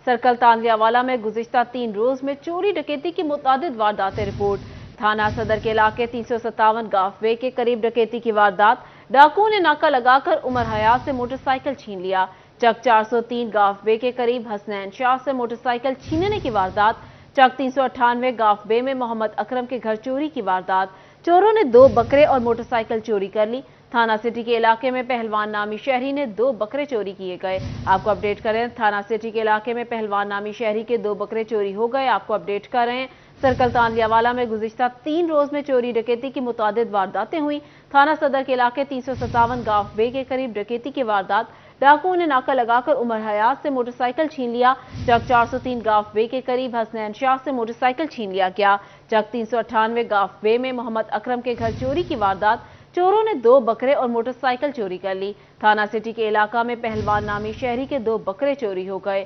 Circle तांदियावाला में गुज़िश्ता 3 रोज में चोरी डकैती की मुतादिद वारदातें रिपोर्ट। थाना सदर के इलाके 357 गाफवे के करीब डकैती की वारदात। डाकुओं ने नाका लगाकर उमर हयात से मोटरसाइकिल छीन लिया। चक 403 गाफवे के करीब हसनैन शाह से मोटरसाइकिल छीनने की वारदात। चक 398 गाफवे में मोहम्मद अकरम के घर चोरी की वारदात। चोरों ने 2 बकरे और मोटरसाइकिल चोरी कर ली। थाना सिटी के इलाके में पहलवान नामी शहरी ने 2 बकरे चोरी किए गए। आपको अपडेट करें, थाना सिटी के इलाके में पहलवान नामी शहरी के 2 बकरे चोरी हो गए। आपको अपडेट कर रहे हैं, सर्कल तांदियावाला में गुज़िश्ता 3 रोज में चोरी डकैती की मुतादिद वारदातें हुई। थाना सदर के इलाके 357 गाफवे के करीब डकैती की वारदात। डाकुओं ने नाका लगाकर उमर हयात से मोटरसाइकिल छीन लिया। चक 403 गाफवे के करीब हसनैन शाह से मोटरसाइकिल छीन लिया गया। चक 398 गाफवे में मोहम्मद अकरम के घर चोरी की वारदात। चोरों ने 2 बकरे और मोटरसाइकिल चोरी कर ली। थाना सिटी के इलाका में पहलवान नामी शहरी के 2 बकरे चोरी हो गए।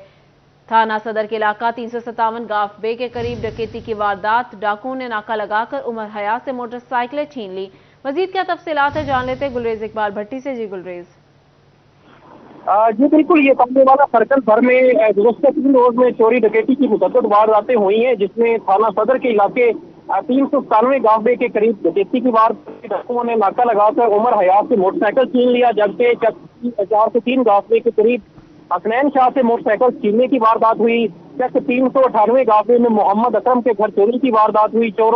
थाना सदर के इलाका 357 गाफवे के करीब डकैती की वारदात। डाकुओं ने नाका लगाकर उमर हयात से मोटरसाइकिलें छीन ली। मजीद क्या तफसीलात है, जान लेते हैं गुलरेज इकबाल भट्टी से। जी गुलरेज। जी बिल्कुल, ये तांदियावाला सर्कल भर में गुज़श्ता 3 रोज में चोरी डकैती की मुतअद्दिद वारदातें हुई हैं, जिसमें थाना सदर के इलाके 397 गाफवे के करीब डकैती की वारदात। डाकुओं ने नाका लगाकर उमर हयात से मोटरसाइकिल छीन लिया, जबकि 403 गाफवे के करीब हसनैन शाह से मोटरसाइकिल छीनने की वारदात हुई। 398 गाफवे में मोहम्मद अकरम के घर चोरी की वारदात हुई। चोर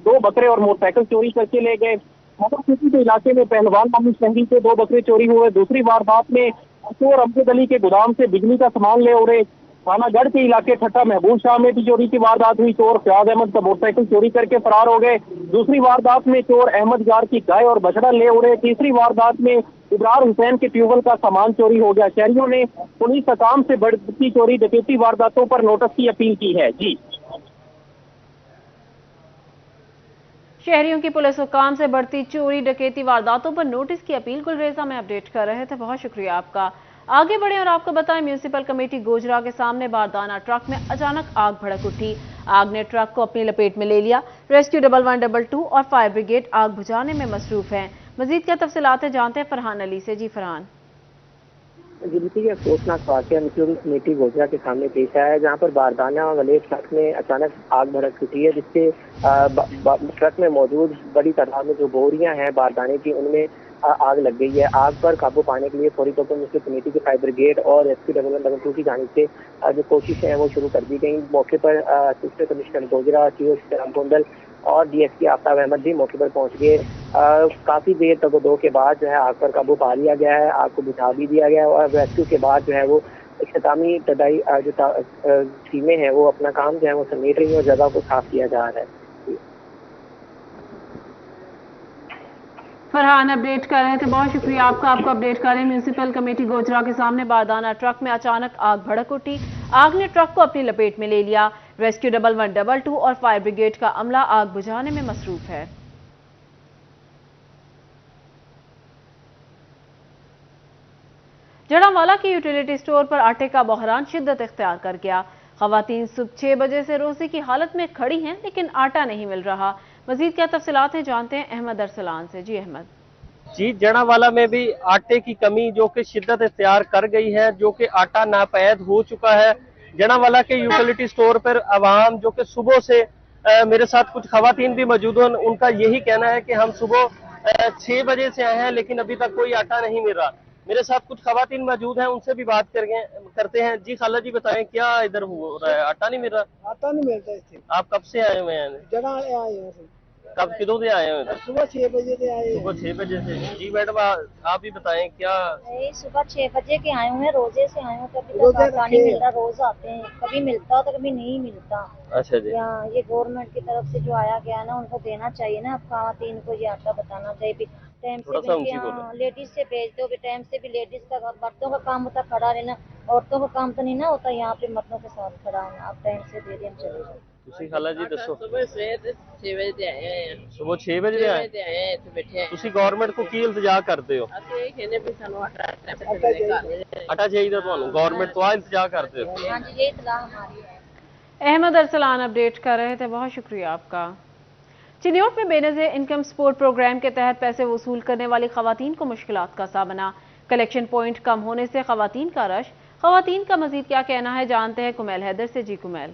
2 बकरे और मोटरसाइकिल चोरी करके ले गए। मगर सिटी के इलाके में पहलवान नामी शहरी के 2 बकरे चोरी हुए। दूसरी वारदात में चोर अमजद अली के गोदाम से बिजली का सामान ले उड़े। थानागढ़ के इलाके ठट्टा महबूब शाह में भी चोरी की वारदात हुई। चोर फयाज अहमद का मोटरसाइकिल चोरी करके फरार हो गए। दूसरी वारदात में चोर अहमद यार की गाय और बछड़ा ले उड़े। तीसरी वारदात में इब्रार हुसैन के ट्यूबवेल का सामान चोरी हो गया। शहरियों ने पुलिस हकाम से बढ़ती चोरी डकैती वारदातों पर नोटिस की अपील की है। जी, शहरियों की पुलिस हुकाम से बढ़ती चोरी डकैती वारदातों पर नोटिस की अपील। गुलरेजा में अपडेट कर रहे थे, बहुत शुक्रिया आपका। आगे बढ़े और आपको बताएं, म्यूनिसिपल कमेटी गोजरा के सामने बारदाना ट्रक में अचानक आग भड़क उठी। आग ने ट्रक को अपनी लपेट में ले लिया। रेस्क्यू 1122 और फायर ब्रिगेड आग बुझाने में मसरूफ हैं। मजीद क्या तफसीलात है, जानते हैं फरहान अली से। जी फरहान। गिनती का अफसोसनाक वाकया म्यूनिसिपल कमेटी गोजरा के सामने पेश आया है, जहां पर बारदाना वाले ट्रक में अचानक आग भड़क उठी है, जिससे ट्रक में मौजूद बड़ी तादाद में जो बोरियां हैं बारदाने की, उनमें आग लग गई है। आग पर काबू पाने के लिए फौरी तौर पर म्यूनिसिपल कमेटी की फायर ब्रिगेड और रेस्क्यू 1122 की जानिब से जो कोशिशें हैं वो शुरू कर दी गई। मौके पर assistant commissioner Gojra, CO Gondal और डीएसपी आफ्ताब अहमद भी मौके पर पहुंच गए। काफी देर तक दो के बाद जो है आग पर काबू पा लिया गया है। आग को बुझा भी दिया गया है और रेस्क्यू के बाद जो है वो इख्तितामी तदाई जो टीमें हैं वो अपना काम जो है वो समेट रही है और जगह को साफ किया जा रहा है। फरहान अपडेट कर रहे थे, बहुत शुक्रिया आपका। आपको अपडेट करें, म्यूनिसिपल कमेटी गोजरा के सामने बारदाना ट्रक में अचानक आग भड़क उठी। आग ने ट्रक को अपनी लपेट में ले लिया। रेस्क्यू 1122 और फायर ब्रिगेड का अमला आग बुझाने में मसरूफ है। जड़ावाला के यूटिलिटी स्टोर पर आटे का बहरान शिद्दत इख्तियार कर गया। खवातीन सुबह 6 बजे से रोज़े की हालत में खड़ी हैं, लेकिन आटा नहीं मिल रहा। मजीद क्या तफसीलात हैं, जानते हैं अहमद अरसलान से। जी अहमद। जी, जड़ावाला में भी आटे की कमी जो कि शिद्दत इख्तियार कर गई है, जो कि आटा नापैद हो चुका है। जड़ावाला के यूटिलिटी स्टोर पर आवाम जो कि सुबह से मेरे साथ कुछ खवातीन भी मौजूद हैं, उनका यही कहना है कि हम सुबह 6 बजे से आए हैं, लेकिन अभी तक कोई आटा नहीं मिल रहा। मेरे साथ कुछ खवातीन मौजूद हैं, उनसे भी बात करते हैं। जी खाला जी, बताएं क्या इधर हो रहा है? आटा नहीं मिल रहा? आटा नहीं मिलता इससे। आप कब से आए हुए हैं? जगह आए हैं। कब कितों से आए हुए? सुबह 6 बजे से आए। सुबह 6 बजे से। जी मैडम, आप भी बताएं क्या? सुबह 6 बजे के आए हुए हैं, रोजे से आए हुए, कभी तक आटा नहीं मिल रहा। रोज आते हैं, कभी मिलता तो कभी नहीं मिलता। अच्छा जी। ये गवर्नमेंट की तरफ से जो आया गया ना, उनको देना चाहिए ना, अब खवातीन को ये आटा बताना चाहिए। टाइम से भी लेडीज से भेज दो, टाइम से भी लेडीज का मर्दों का काम होता खड़ा रहना, औरतों का काम तो नहीं ना होता यहाँ पे मर्दों के साथ खड़ा होना। आप टाइम से दे दें, हम चले जाए। ਤੁਸੀਂ ਖਾਲਾ ਜੀ ਦੱਸੋ। सुबह 6 बजे से आए हैं। सुबह 6 बजे आए हैं, बैठे हैं। ਤੁਸੀਂ ਗਵਰਨਮੈਂਟ ਕੋ ਕੀ ਇਲਤਜਾ ਕਰਦੇ ਹੋ? ਅਸੀਂ ਇਹ ਕਹਿੰਦੇ ਵੀ ਸਾਨੂੰ ਆਟਾ ਮਿਲੇਗਾ। ਆਟਾ ਚਾਹੀਦਾ ਤੁਹਾਨੂੰ, ਗਵਰਨमेंट ਤੋਂ ਆ ਇਲਤਜਾ ਕਰਦੇ हो? हाँ जी, यही सलाह हमारी है। अहमद अरसलान अपडेट कर रहे थे, बहुत शुक्रिया आपका। चिन्योट में बेनज़ीर इनकम सपोर्ट प्रोग्राम के तहत पैसे वसूल करने वाली खवातीन को मुश्किलात का सामना। कलेक्शन पॉइंट कम होने से खवातीन का रश। खवातीन का मजीद क्या कहना है, जानते हैं कुमैल हैदर से। जी कुमैल।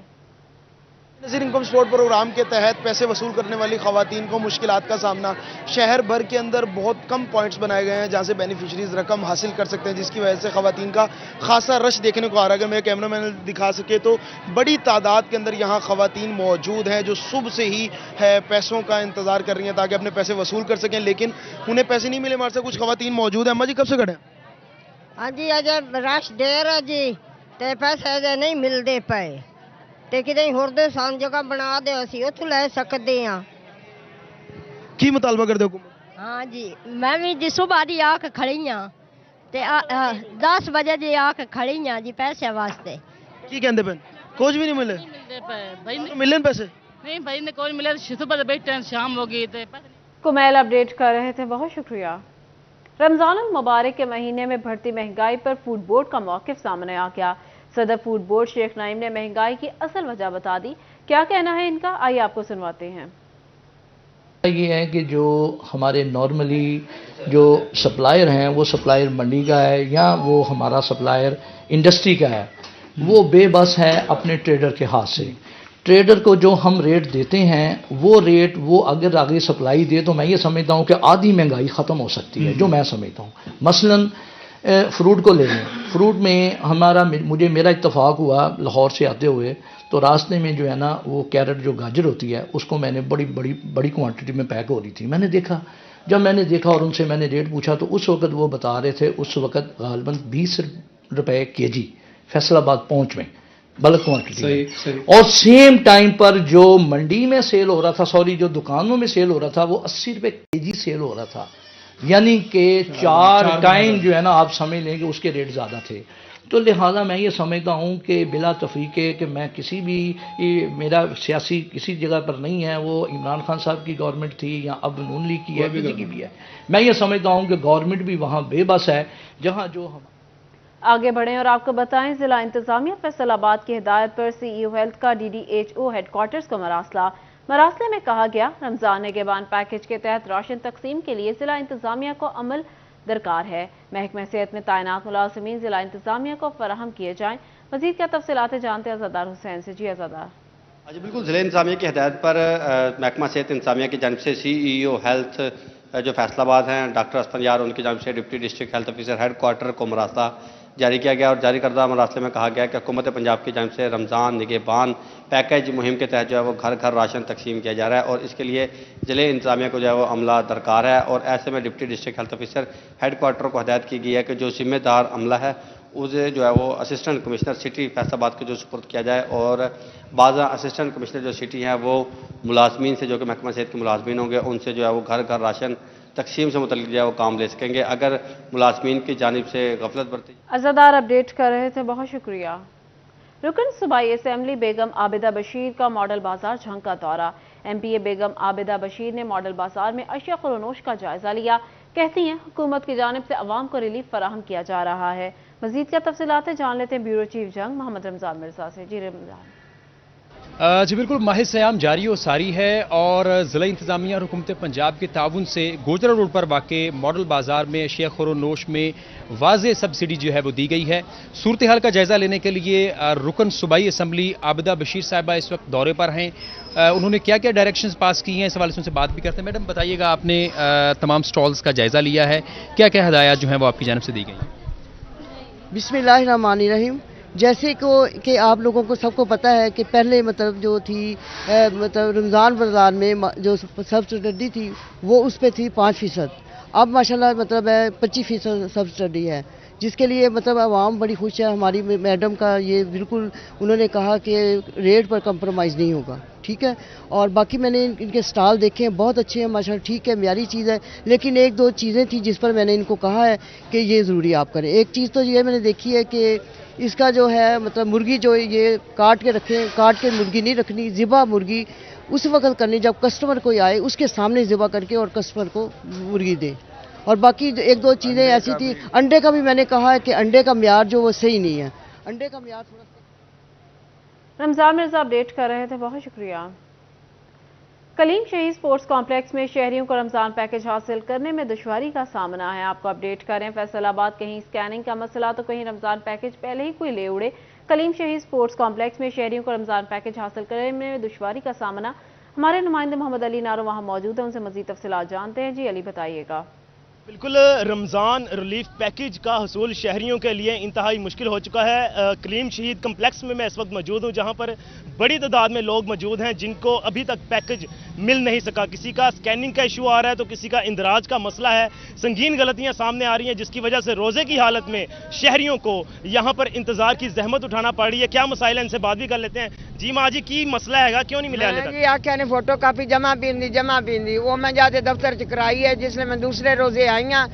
नज़ीर इनकम सपोर्ट प्रोग्राम के तहत पैसे वसूल करने वाली खवातीन को मुश्किलात का सामना शहर भर के अंदर बहुत कम पॉइंट्स बनाए गए हैं जहां से बेनिफिशरीज रकम हासिल कर सकते हैं, जिसकी वजह से खवातीन का खासा रश देखने को आ रहा है। अगर मेरे कैमरा मैन दिखा सके तो बड़ी तादाद के अंदर यहाँ खवातीन मौजूद हैं जो सुबह से ही है पैसों का इंतजार कर रही हैं ताकि अपने पैसे वसूल कर सकें, लेकिन उन्हें पैसे नहीं मिले। हमारे साथ कुछ खवातीन मौजूद हैं। अम्मा जी कब से खड़े हैं? हाँ जी, अजय रश देर है जी, ते पैसे अजय नहीं मिलते पे, ते किते होर दे सान जगह बना दे असी उत्थों ले सकते हैं। की मुतालबा कर दे हुकूमत? हाँ जी, मैं भी जी सुबह दी आके खड़ी हाँ, ते 10 बजे दी आके खड़ी हाँ जी पैसे वास्ते। की कहते पे कुछ भी नहीं मिले? भाई मिले पैसे नहीं, भाई ने कोई मिले, सुबह बैठे शाम हो गई तो कुमैल अपडेट कर रहे थे, बहुत शुक्रिया। रमजान मुबारक के महीने में बढ़ती महंगाई पर फूड बोर्ड का मौकिफ सामने आ गया। सदर फूड बोर्ड शेख नाइम ने महंगाई की असल वजह बता दी। क्या कहना है इनका, आइए आपको सुनवाते हैं। ये है कि जो हमारे नॉर्मली जो सप्लायर हैं वो सप्लायर मंडी का है या वो हमारा सप्लायर इंडस्ट्री का है, वो बेबस है अपने ट्रेडर के हाथ से। ट्रेडर को जो हम रेट देते हैं वो रेट वो अगर आगे सप्लाई दे तो मैं ये समझता हूँ कि आधी महंगाई ख़त्म हो सकती है, जो मैं समझता हूँ। मसलन फ्रूट को ले लें, फ्रूट में मुझे मेरा इत्तेफाक हुआ लाहौर से आते हुए, तो रास्ते में जो है ना वो कैरेट जो गाजर होती है उसको मैंने बड़ी क्वांटिटी में पैक हो रही थी। जब मैंने देखा और उनसे मैंने रेट पूछा तो उस वक़्त वो बता रहे थे उस वक़्त गालबन 20 रुपये kg फैसलाबाद पहुँच में बल्क क्वांटिटी, और सेम टाइम पर जो मंडी में सेल हो रहा था, जो दुकानों में सेल हो रहा था वो 80 रुपये kg सेल हो रहा था। यानी कि 4 टाइम जो है ना आप समझ लें कि उसके रेट ज़्यादा थे। तो लिहाजा मैं ये समझता हूँ कि बिला तफरीक़े कि मैं किसी भी मेरा सियासी किसी जगह पर नहीं है, वो इमरान खान साहब की गवर्नमेंट थी या अब नून लीग की है, किसी की भी है। मैं ये समझता हूँ कि गवर्नमेंट भी वहाँ बेबस है जहाँ जो हम आगे बढ़ें और आपको बताएं, जिला इंतजामिया फैसलाबाद की हिदायत पर सीईओ हेल्थ का DDHO हेडक्वार्टर्स को मरासले में कहा गया, रमजान निगहबान पैकेज के तहत राशन तकसीम के लिए जिला इंतजामिया को अमल दरकार है। महकमे सेहत में तैनात मुलाजिमीन जिला इंतजामिया को फराहम किए जाएं। मजीद क्या तफसीलात जानते हैं अज़ादार हुसैन से। जी अज़ादार। जी बिल्कुल, जिला इंतजामिया की हिदायत पर महकमा सेहत इंतजामिया की जानिब से CEO हेल्थ जो फैसलाबाद हैं डॉक्टर अस्फन यार, उनकी जानिब से deputy district health officer headquarter को मरासला जारी किया गया और जारी करदा मरासले में कहा गया कि हुकूमत पंजाब की जानिब से रमज़ान निगहबान पैकेज मुहिम के तहत जो है वो घर घर राशन तकसीम किया जा रहा है और इसके लिए ज़िले इंतजामिया को जो है वो अमला दरकार है। और ऐसे में deputy district health officer headquarter को हिदायत की गई है कि जो जिम्मेदार अमला है उसे जो है वो असिस्टेंट कमिश्नर सिटी फैसलाबाद को जो सुपुर्द किया जाए और बाज़ा असिस्टेंट कमिश्नर जो सिटी हैं वो मुलाजमीन से, जो कि महकमा सेहत के मुलाजमीन होंगे, उनसे जो है वो घर घर राशन तकसीम से मुतल्लिक़ जो है वो काम ले सकेंगे अगर मुलाजमीन की जानिब से गफलत बरती। अज़ादार अपडेट कर रहे थे, बहुत शुक्रिया। रुकन सूबाई असेंबली बेगम आबिदा बशीर का मॉडल बाजार झंग का दौरा। MPA बेगम आबिदा बशीर ने मॉडल बाजार में अशिया फरोनोश का जायजा लिया। कहती हैं हुकूमत की जानिब से अवाम को रिलीफ फराहम किया जा रहा है। मजीद क्या तफसीलात जान लेते हैं ब्यूरो चीफ जंग मोहम्मद रमजान मिर्जा से। जी रमजान। जी बिल्कुल, माह सयाम जारी और सारी है और ज़िला इंतजामिया और हुकूमत पंजाब के ताउन से गोजरा रोड पर वाक़े मॉडल बाज़ार में अशिया ख़ुरोनोश में वाज़े सब्सिडी जो है वो दी गई है। सूरत हाल का जायज़ा लेने के लिए रुकन सूबाई असम्बली आबिदा बशीर साहिबा इस वक्त दौरे पर हैं। उन्होंने क्या क्या डायरेक्शंस पास की हैं, इस हवाले से उनसे बात भी करते हैं। मैडम बताइएगा, आपने तमाम स्टॉल्स का जायज़ा लिया है, क्या क्या हदायत जो हैं वो आपकी जानिब से दी गई हैं? बिस्मिल्लाहिर्रहमानिर्रहीम। जैसे कि आप लोगों को सबको पता है कि पहले मतलब जो थी मतलब रमज़ान बाज़ार में जो सब्सिडी थी वो उस पर थी 5%। अब माशाल्लाह मतलब 25% सब्सिडी है, जिसके लिए मतलब आवाम बड़ी खुश है। हमारी मैडम का ये बिल्कुल उन्होंने कहा कि रेट पर कंप्रोमाइज़ नहीं होगा, ठीक है। और बाकी मैंने इनके स्टॉल देखे हैं, बहुत अच्छे हैं माशाल्लाह, ठीक है, म्यारी चीज़ है। लेकिन एक दो चीज़ें थी जिस पर मैंने इनको कहा है कि ये ज़रूरी आप करें। एक चीज़ तो ये मैंने देखी है कि इसका जो है मतलब मुर्गी जो ये काट के मुर्गी नहीं रखनी, ज़िबा मुर्गी उस वक्त करनी जब कस्टमर कोई आए उसके सामने ज़िबा करके और कस्टमर को मुर्गी दे। और बाकी एक दो चीज़ें ऐसी थी, अंडे का भी मैंने कहा है कि अंडे का म्यार जो वो सही नहीं है, अंडे का म्यार थोड़ा। रमजान मिर्जा अपडेट कर रहे थे, बहुत शुक्रिया। कलीम शहीद स्पोर्ट्स कॉम्प्लेक्स में शहरियों को रमजान पैकेज हासिल करने में दुश्वारी का सामना है। आपको अपडेट करें, फैसलाबाद कहीं स्कैनिंग का मसला तो कहीं रमजान पैकेज पहले ही कोई ले उड़े। कलीम शहीद स्पोर्ट्स कॉम्प्लेक्स में शहरियों को रमजान पैकेज हासिल करने में दुश्वारी का सामना। हमारे नुमाइंदे मोहम्मद अली नारो वहां मौजूद है, उनसे मजीद तफसीलात जानते हैं। जी अली, बताइएगा। बिल्कुल, रमज़ान रिलीफ पैकेज का हसूल शहरियों के लिए इंतहाई मुश्किल हो चुका है। कलीम शहीद कम्प्लेक्स में मैं इस वक्त मौजूद हूँ, जहाँ पर बड़ी तादाद में लोग मौजूद हैं जिनको अभी तक पैकेज मिल नहीं सका। किसी का स्कैनिंग का इशू आ रहा है तो किसी का इंदराज का मसला है। संगीन गलतियाँ सामने आ रही हैं जिसकी वजह से रोज़े की हालत में शहरियों को यहाँ पर इंतजार की जहमत उठाना पड़ रही है। क्या मसाइल है, इनसे बात भी कर लेते हैं। जी माँ जी, की मसला है, क्यों नहीं मिला? आख्या ने फोटो कापी जमा पींदी वो मैं जाते दफ्तर च कराई है, जिसने मैं दूसरे रोजे आई हाँ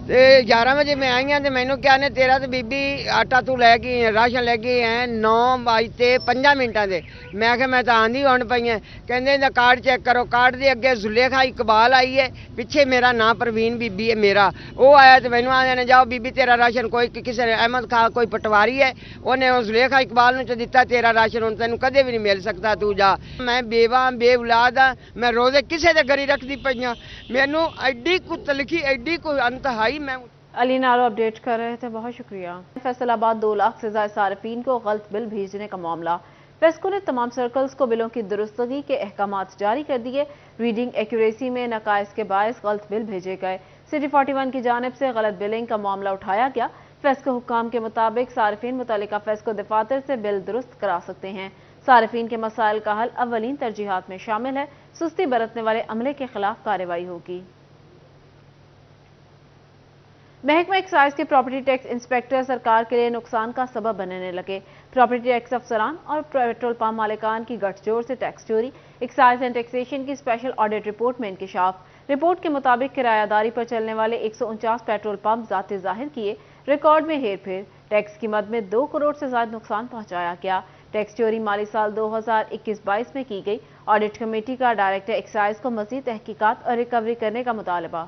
11 बजे मैं आई हाँ तो मैनू क्या ने तेरा तो बीबी आटा तू लै गई है, राशन लै गई है 9:05 मिनटा दे। मैं आख्या मैं तो आंधी आन पई है। कहते कार्ड चेक करो, कार्ड के अगे जुलेखा इकबाल आई है, पिछे मेरा नाम परवीन बीबी है मेरा। वो आया तो मैनू आने जाओ बीबी तेरा राशन कोई किसी ने अहमद खान कोई पटवारी है उन्हें जुलेखा इकबाल ने दिता तेरा राशन हूँ तेन कदे भी नहीं मिल सकता, तू जा। मैं बेवा बेउलाद हाँ, मैं रोजे किसी के घरी रखती पई हाँ। मैनू एडी को तलखी एडी को अंतहाई। अली नारो अपडेट कर रहे थे, बहुत शुक्रिया। फैसलाबाद 2 लाख से ज्यादा सार्फिन को गलत बिल भेजने का मामला। फेस्को ने तमाम सर्कल्स को बिलों की दुरुस्तगी के अहकामात जारी कर दिए। रीडिंग एक्यूरेसी में नकाइस के बायस गलत बिल भेजे गए। सिटी 41 की जानिब से गलत बिलिंग का मामला उठाया गया। फेस्को हुक्काम के मुताबिक सार्फिन मुतल्लिका फेस्को दफातर से बिल दुरुस्त करा सकते हैं। सार्फिन के मसाइल का हल अवलीन तरजीहात में शामिल है। सुस्ती बरतने वाले अमले के खिलाफ कार्रवाई होगी। महकमा एक्साइज के प्रॉपर्टी टैक्स इंस्पेक्टर सरकार के लिए नुकसान का सबब बनने लगे। प्रॉपर्टी टैक्स अफसरान और पेट्रोल पंप मालिकान की गठजोड़ से टैक्स चोरी। एक्साइज एंड टैक्सेशन की स्पेशल ऑडिट रिपोर्ट में इंकशाफ। रिपोर्ट के मुताबिक किरायादारी पर चलने वाले 149 पेट्रोल पंप जाते जाहिर किए। रिकॉर्ड में हेरफेर। टैक्स की मद में 2 करोड़ से ज्यादा नुकसान पहुंचाया गया। टैक्स चोरी माली साल 2021-22 में की गई। ऑडिट कमेटी का डायरेक्टर एक्साइज को मजीद तहकीकात और रिकवरी करने का मुतालबा।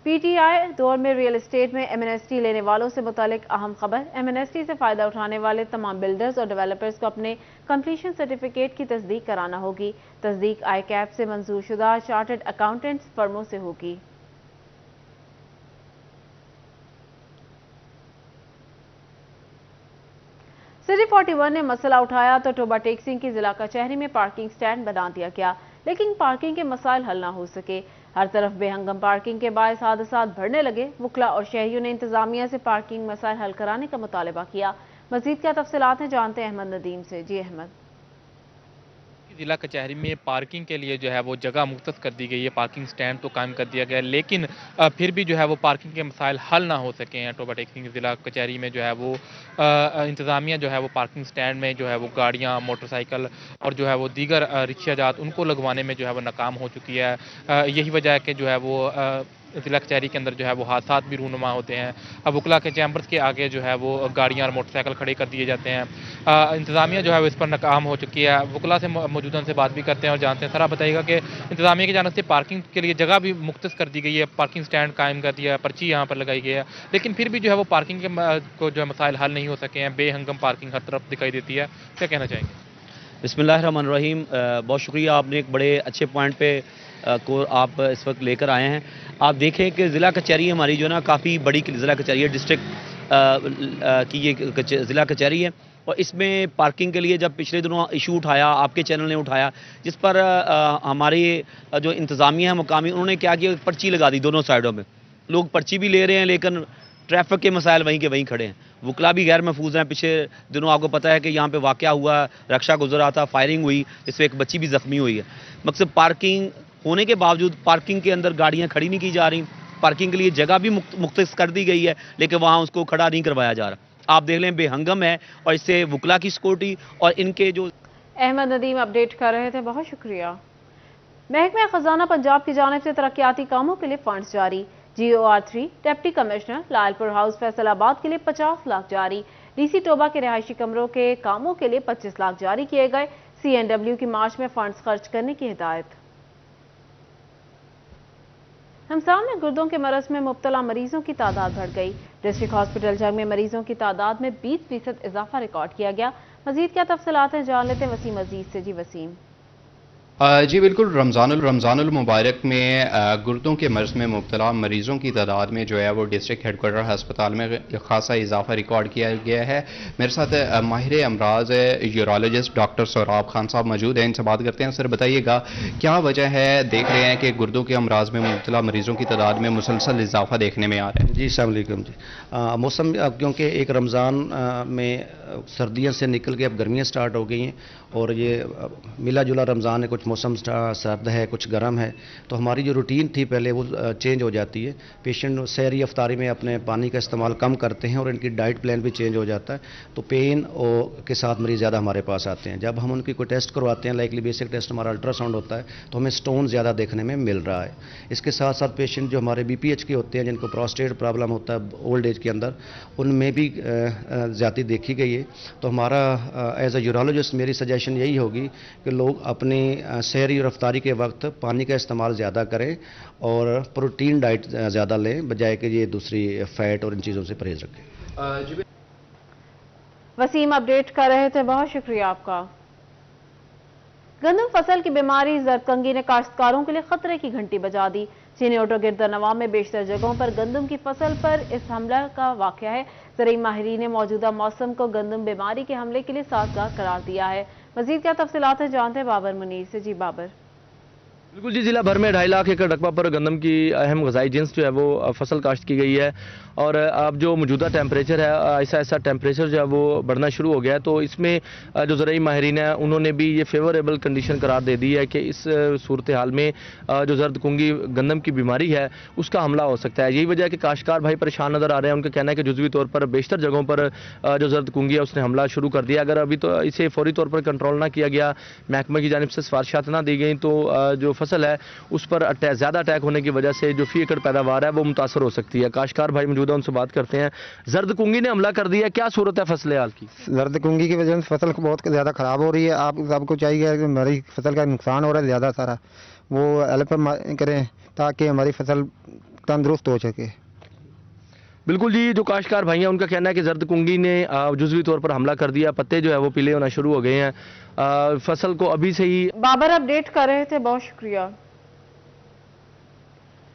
पीटीआई दौर में रियल एस्टेट में एमएनएसटी लेने वालों से मुतालिक अहम खबर। एमएनएसटी से फायदा उठाने वाले तमाम बिल्डर्स और डेवलपर्स को अपने कंप्लीशन सर्टिफिकेट की तस्दीक कराना होगी। तस्दीक आईकैप से मंजूर शुदा चार्टर्ड अकाउंटेंट्स फर्मों से होगी। सिटी 41 ने मसला उठाया तो टोबा टेक्सिंग की जिला कचहरी में पार्किंग स्टैंड बना दिया गया, लेकिन पार्किंग के मसाइल हल ना हो सके। हर तरफ बेहंगम पार्किंग के बायस हादसात बढ़ने लगे। वुकला और शहरियों ने इंतजामिया से पार्किंग मसाइल हल कराने का मुतालबा किया। मजीद क्या तफसीलात हैं, जानते हैं अहमद नदीम से। जी अहमद। जिला कचहरी में पार्किंग के लिए जो है वो जगह मुख्तस कर दी गई है, पार्किंग स्टैंड तो कायम कर दिया गया है, लेकिन फिर भी जो है वो पार्किंग के मसाइल हल ना हो सके हैं। टोबा टेक्सिंग जिला कचहरी में जो है वो इंतज़ामिया जो है वो पार्किंग स्टैंड में जो है वो गाड़ियाँ, मोटरसाइकिल और जो है वो दीगर रिक्शा जात उनको लगवाने में जो है वो नाकाम हो चुकी है। यही वजह है कि जो है वो जिला कचहरी के अंदर जो है वो हादसा भी रूनुमा होते हैं। अब वुकला के चैम्बर्स के आगे जो है वो गाड़ियाँ और मोटरसाइकिल खड़े कर दिए जाते हैं। इंतज़ामिया जो है वो इस पर नाकाम हो चुकी है। वुकला से मौजूदा से बात भी करते हैं और जानते हैं। सर आप बताइएगा कि इंतज़ामिया की जानिब से पार्किंग के लिए जगह भी मुख्तस कर दी गई है, पार्किंग स्टैंड कायम कर दिया है, पर्ची यहाँ पर लगाई गई है, लेकिन फिर भी जो है वो पार्किंग के को जो है मसाइल हल नहीं हो सके हैं। बेहंगम पार्किंग हर तरफ दिखाई देती है। क्या कहना चाहेंगे? बिस्मिल्लाहिर्रहमानिर्रहीम। बहुत शुक्रिया, आपने एक बड़े अच्छे पॉइंट पे को आप इस वक्त लेकर आए हैं। आप देखें कि ज़िला कचहरी हमारी जो ना काफ़ी बड़ी ज़िला कचहरी है, डिस्ट्रिक्ट की ये ज़िला कचहरी है, और इसमें पार्किंग के लिए जब पिछले दिनों इशू उठाया, आपके चैनल ने उठाया, जिस पर हमारे जो इंतज़ामिया है मुकामी, उन्होंने क्या किया, पर्ची लगा दी दोनों साइडों में। लोग पर्ची भी ले रहे हैं लेकिन ट्रैफिक के मसाइल वहीं के वहीं खड़े हैं। वुकला भी गैर महफूज हैं। पिछले दिनों आपको पता है कि यहाँ पे वाक़या हुआ, रक्षा गुजरा था, फायरिंग हुई, इसमें एक बच्ची भी ज़ख्मी हुई है। मकसद पार्किंग होने के बावजूद पार्किंग के अंदर गाड़ियाँ खड़ी नहीं की जा रही। पार्किंग के लिए जगह भी मुख्तस कर दी गई है, लेकिन वहाँ उसको खड़ा नहीं करवाया जा रहा। आप देख लें, बेहंगम है, और इससे वुकला की सिक्योरिटी और इनके जो। अहमद नदीम अपडेट कर रहे थे, बहुत शुक्रिया। महकमा खजाना पंजाब की जानिब से तरक्याती कामों के लिए फंड्स जारी। GOR3 deputy commissioner Lalpur house Faisalabad के लिए 50 लाख जारी। DC टोबा के रिहायशी कमरों के कामों के लिए 25 लाख जारी किए गए। CNW की मार्च में फंड्स खर्च करने की हिदायत। हमसाम में गुर्दों के मरज में मुब्तला मरीजों की तादाद बढ़ गई। डिस्ट्रिक्ट हॉस्पिटल जंग में मरीजों की तादाद में 20% इजाफा रिकॉर्ड किया गया। मजीद क्या तफसीलात हैं जान लेते हैं वसीम अजीज से। जी वसीम। जी बिल्कुल, रमज़ानुल मुबारक में गुर्दों के मर्ज़ में मुब्तला मरीज़ों की तादाद में जो है वो डिस्ट्रिक्ट हेडक्वार्टर अस्पताल में खासा इजाफा रिकॉर्ड किया गया है। मेरे साथ माहिर अमराज यूरोलॉजिस्ट डॉक्टर सोराब खान साहब मौजूद हैं, इनसे बात करते हैं। सर बताइएगा क्या वजह है, देख रहे हैं कि गुर्दों के अमराज में मुब्तला मरीज़ों की तादाद में मुसलसल इजाफा देखने में आ रहा है। जी अस्सलाम वालेकुम जी। मौसम क्योंकि एक रमज़ान में सर्दियों से निकल के अब गर्मियाँ स्टार्ट हो गई हैं और ये मिला जुला रमज़ान है, कुछ मौसम सर्द है कुछ गर्म है, तो हमारी जो रूटीन थी पहले वो चेंज हो जाती है। पेशेंट सहरी अफ्तारी में अपने पानी का इस्तेमाल कम करते हैं और इनकी डाइट प्लान भी चेंज हो जाता है, तो पेन के साथ मरीज़ ज़्यादा हमारे पास आते हैं। जब हम उनकी कोई टेस्ट करवाते हैं, लाइकली बेसिक टेस्ट हमारा अल्ट्रासाउंड होता है, तो हमें स्टोन ज़्यादा देखने में मिल रहा है। इसके साथ साथ पेशेंट जो हमारे BPH के होते हैं, जिनको प्रोस्टेट प्रॉब्लम होता है ओल्ड एज के अंदर, उनमें भी ज़्यादा देखी गई है। तो हमारा एज ए यूरोलॉजिस्ट मेरी सजेशन यही होगी कि लोग अपनी सहरी और अफ्तारी के वक्त पानी का इस्तेमाल ज़्यादा करें और प्रोटीन डाइट ज़्यादा लें, बजाय कि ये दूसरी फैट और इन चीज़ों से परहेज रखें। वसीम अपडेट कर रहे थे, बहुत शुक्रिया आपका। गंदम फसल की बीमारी जरदकंगी ने काश्तकारों के लिए खतरे की घंटी बजा दी। चीनी ऑटो गिरदनवा में बेशतर जगहों पर गंदम की फसल पर इस हमला का वाकया है। ज़राई माहिरीन ने मौजूदा मौसम को गंदम बीमारी के हमले के लिए साजगार करार दिया है। मजीद क्या तफसीलात है जानते हैं बाबर मुनीर से। जी बाबर। बिल्कुल जी, जिला भर में 2.5 लाख एकड़ रकबा पर गंदम की अहम गजाई जिन्स जो है वो फसल काश्त की गई है और अब जो मौजूदा टेम्परेचर है, ऐसा ऐसा टेम्परेचर जो है वो बढ़ना शुरू हो गया है। तो इसमें जो ज़राई माहिरीन है उन्होंने भी ये फेवरेबल कंडीशन करार दे दी है कि इस सूरत हाल में जो जर्दकुंगी गंदम की बीमारी है उसका हमला हो सकता है। यही वजह है कि काश्तकार भाई परेशान नज़र आ रहे हैं। उनका कहना है कि जुज़वी तौर पर बेशतर जगहों पर जो जर्दकुंगी है उसने हमला शुरू कर दिया। अगर अभी तो इसे फौरी तौर पर कंट्रोल ना किया गया, महकमे की जानिब से सिफारिशात ना दी गई, तो जो फसल है उस पर ज़्यादा अटैक होने की वजह से जो फी एकड़ पैदावार है वो मुतासर हो सकती है। काश्तकार भाई मौजूद है, उनसे बात करते हैं। जर्दकुंगी ने हमला कर दिया, क्या सूरत है फसल हाल की? जर्दकुंगी की वजह से फसल बहुत ज़्यादा ख़राब हो रही है। आप सबको चाहिए कि हमारी फसल का नुकसान हो रहा है ज़्यादा सारा, वो हेल्प करें ताकि हमारी फसल तंदुरुस्त हो सके। बिल्कुल जी, जो काश्तकार भाई हैं उनका कहना है कि जर्दकुंगी ने जुज़वी तौर पर हमला कर दिया, पत्ते जो है वो पीले होना शुरू हो गए हैं। फसल को अभी से ही बाबर अपडेट कर रहे थे, बहुत शुक्रिया।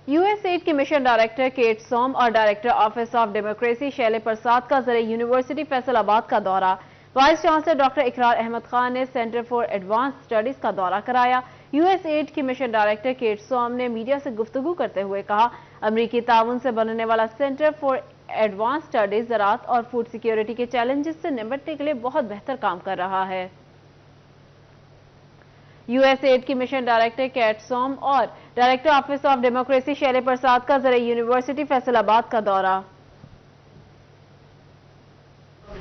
USAID के मिशन डायरेक्टर केट सोम और director office of democracy Shelley प्रसाद का ज़राई यूनिवर्सिटी फैसलाबाद का दौरा। वाइस चांसलर डॉक्टर इकरार अहमद खान ने सेंटर फॉर एडवांस स्टडीज का दौरा कराया। USAID की मिशन डायरेक्टर केट सोम ने मीडिया से गुफ्तगू करते हुए कहा, अमरीकी ताउन से बनने वाला सेंटर फॉर एडवांस स्टडीज ज़राअत और फूड सिक्योरिटी के चैलेंजेस से निपटने के लिए बहुत बेहतर काम कर रहा है। USAID की मिशन डायरेक्टर केट सोम और director office of democracy Shelley प्रसाद का ज़राई यूनिवर्सिटी फैसलाबाद का दौरा।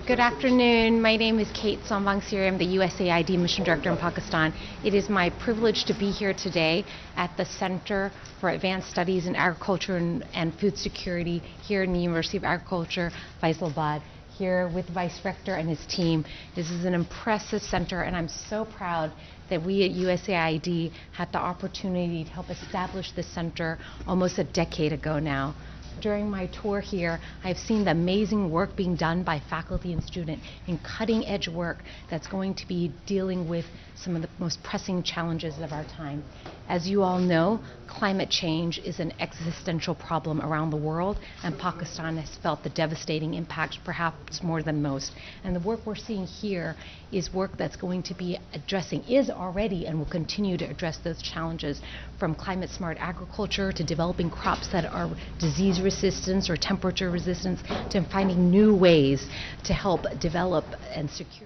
Good afternoon. My name is Kate Somvangsiri. I'm the USAID Mission Director in Pakistan. It is my privilege to be here today at the Center for Advanced Studies in Agriculture and Food Security here in the University of Agriculture, Faisalabad, here with Vice Rector and his team. This is an impressive center and I'm so proud that we at USAID had the opportunity to help establish this center almost a decade ago now. During my tour here, I've seen the amazing work being done by faculty and students in cutting-edge work that's going to be dealing with some of the most pressing challenges of our time. As you all know, climate change is an existential problem around the world, and Pakistan has felt the devastating impact perhaps more than most. And the work we're seeing here is work that's going to be addressing, is already and will continue to address those challenges, from climate-smart agriculture to developing crops that are disease resistant or temperature resistant, to finding new ways to help develop and secure